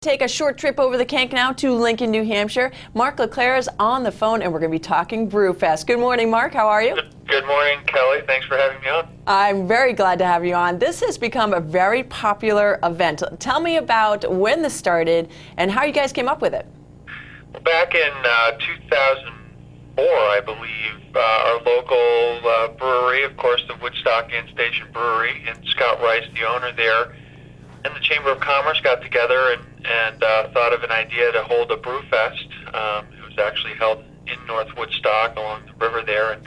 take a short trip over the Kank now to Lincoln, New Hampshire. Mark LaClair is on the phone, and we're going to be talking Brewfest. Good morning, Mark. How are you? Good morning, Kelly. Thanks for having me on. I'm very glad to have you on. This has become a very popular event. Tell me about when this started and how you guys came up with it. Well, back in 2004, I believe, our local brewery, of course, the Woodstock Station Brewery, and Scott Rice, the owner there, and the Chamber of Commerce got together and thought of an idea to hold a Brewfest. It was actually held in North Woodstock along the river there. And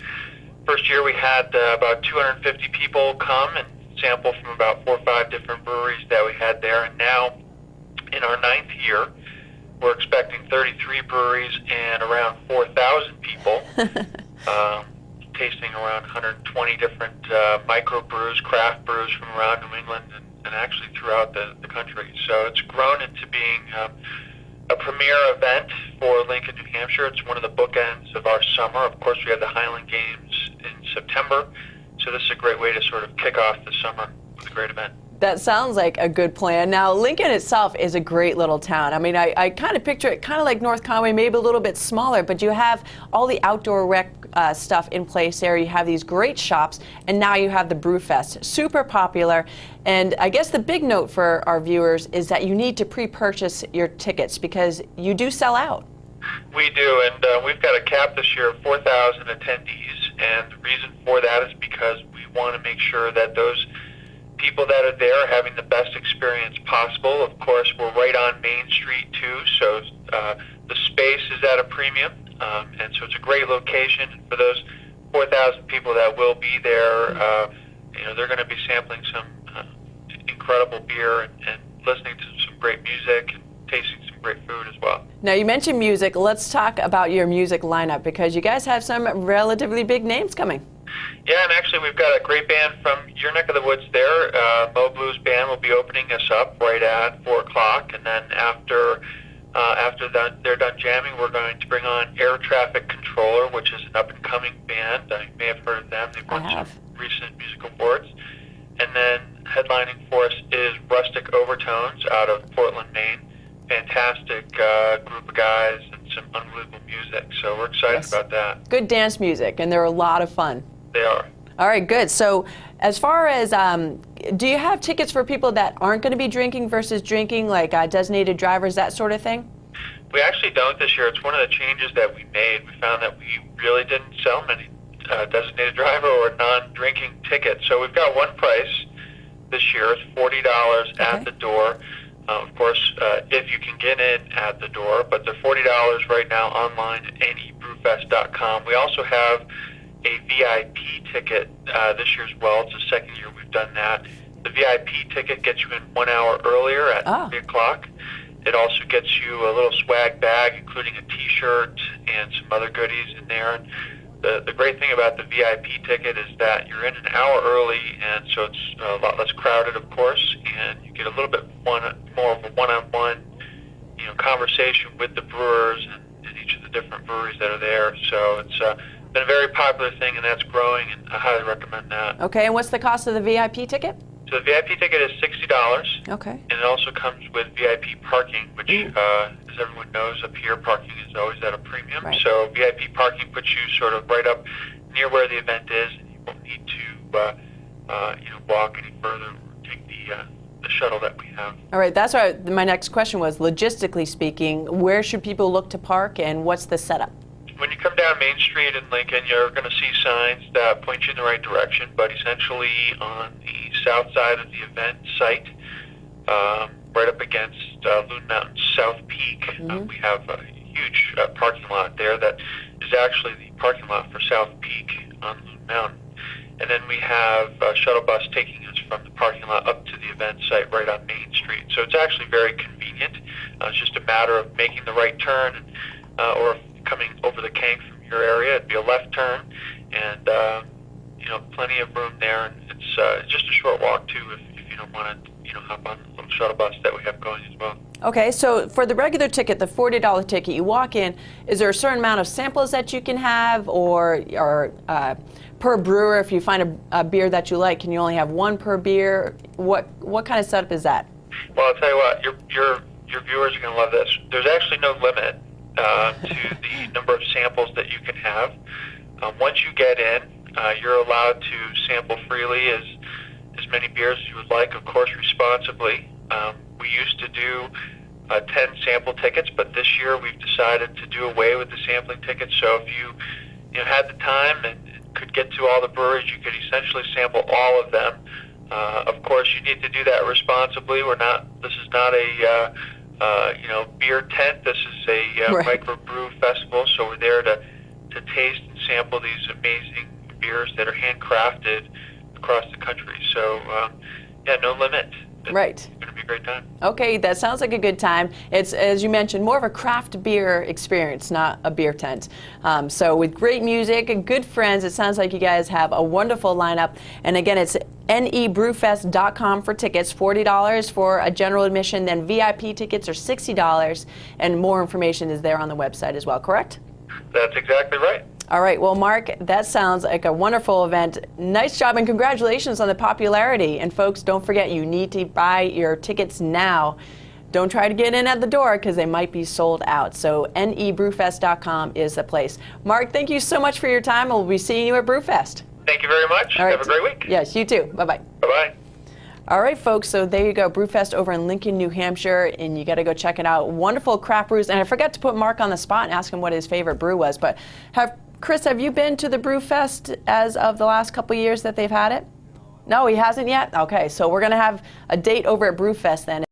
first year we had about 250 people come and sample from about 4 or 5 different breweries that we had there. And now, in our 9th year, we're expecting 33 breweries and around 4,000 people, tasting around 120 different microbrews, craft brews from around New England and actually throughout the country. So it's grown into being a premier event for Lincoln, New Hampshire. It's one of the bookends of our summer. Of course, we have the Highland Games in September, so this is a great way to sort of kick off the summer with a great event. That sounds like a good plan. Now, Lincoln itself is a great little town. I mean, I kind of picture it kind of like North Conway, maybe a little bit smaller, but you have all the outdoor rec stuff in place there. You have these great shops, and now you have the Brewfest. Super popular. And I guess the big note for our viewers is that you need to pre-purchase your tickets because you do sell out. We do, and we've got a cap this year of 4,000 attendees, and the reason for that is because we want to make sure that those people that are there are having the best experience possible. Of course, we're right on Main Street too, so the space is at a premium, and so it's a great location. For those 4,000 people that will be there, they're going to be sampling some incredible beer and listening to some great music and tasting some great food as well. Now, you mentioned music. Let's talk about your music lineup because you guys have some relatively big names coming. Yeah, and actually we've got a great band from your neck of the woods there. Mo Blues Band will be opening us up right at 4 o'clock, and then after they're done jamming, we're going to bring on Air Traffic Controller, which is an up-and-coming band. You may have heard of them. They've won some recent music awards. And then headlining for us is Rustic Overtones out of Portland, Maine. Fantastic group of guys and some unbelievable music, so we're excited about that. Good dance music, and they're a lot of fun. They are. All right, good. So as far as, do you have tickets for people that aren't going to be drinking versus drinking, like designated drivers, that sort of thing? We actually don't this year. It's one of the changes that we made. We found that we really didn't sell many designated driver or non-drinking tickets. So we've got one price this year. It's $40 at the door. Of course, if you can get in at the door, but they're $40 right now online at nebrewfest.com. We also have a VIP ticket this year as well. It's the second year we've done that. The VIP ticket gets you in 1 hour earlier at 3 o'clock. It also gets you a little swag bag, including a T-shirt and some other goodies in there. And the great thing about the VIP ticket is that you're in an hour early, and so it's a lot less crowded, of course, and you get a little bit more of a one-on-one, conversation with the brewers and each of the different breweries that are there. So it's been a very popular thing, and that's growing, and I highly recommend that. Okay, and what's the cost of the VIP ticket? So the VIP ticket is $60. Okay. And it also comes with VIP parking, which, as everyone knows, up here, parking is always at a premium. Right. So VIP parking puts you sort of right up near where the event is, and you won't need to, walk any further or take the shuttle that we have. All right, that's right. My next question was, logistically speaking, where should people look to park, and what's the setup? When you come down Main Street in Lincoln, you're going to see signs that point you in the right direction, but essentially on the south side of the event site, right up against Loon Mountain's South Peak, we have a huge parking lot there that is actually the parking lot for South Peak on Loon Mountain. And then we have a shuttle bus taking us from the parking lot up to the event site right on Main Street. So it's actually very convenient. It's just a matter of making the right turn, or coming over the Kank from your area, it'd be a left turn, and plenty of room there. And it's just a short walk too, if you don't want to hop on the little shuttle bus that we have going as well. Okay, so for the regular ticket, the $40 ticket, you walk in, is there a certain amount of samples that you can have, or per brewer, if you find a beer that you like, can you only have one per beer? What kind of setup is that? Well, I'll tell you what, you're your viewers are going to love this. There's actually no limit to the number of samples that you can have. Once you get in, you're allowed to sample freely as many beers as you would like, of course, responsibly. We used to do 10 sample tickets, but this year we've decided to do away with the sampling tickets. So if you had the time and could get to all the breweries, you could essentially sample all of them. Of course, you need to do that responsibly. This is not a beer tent. This is a right. microbrew festival. So we're there to taste and sample these amazing beers that are handcrafted across the country. So no limit. Right. It's going to be a great time. Okay, that sounds like a good time. It's, as you mentioned, more of a craft beer experience, not a beer tent. So with great music and good friends, it sounds like you guys have a wonderful lineup. And again, it's nebrewfest.com for tickets, $40 for a general admission, then VIP tickets are $60, and more information is there on the website as well, correct? That's exactly right. All right, well, Mark, that sounds like a wonderful event. Nice job and congratulations on the popularity. And folks, don't forget, you need to buy your tickets now. Don't try to get in at the door because they might be sold out. So nebrewfest.com is the place. Mark, thank you so much for your time. We'll be seeing you at Brewfest. Thank you very much. All right. Have a great week. Yes, you too. Bye-bye. Bye-bye. All right, folks, so there you go, Brewfest over in Lincoln, New Hampshire, and you got to go check it out. Wonderful craft brews. And I forgot to put Mark on the spot and ask him what his favorite brew was, but Chris, have you been to the Brewfest as of the last couple years that they've had it? No, he hasn't yet? Okay, so we're going to have a date over at Brewfest then.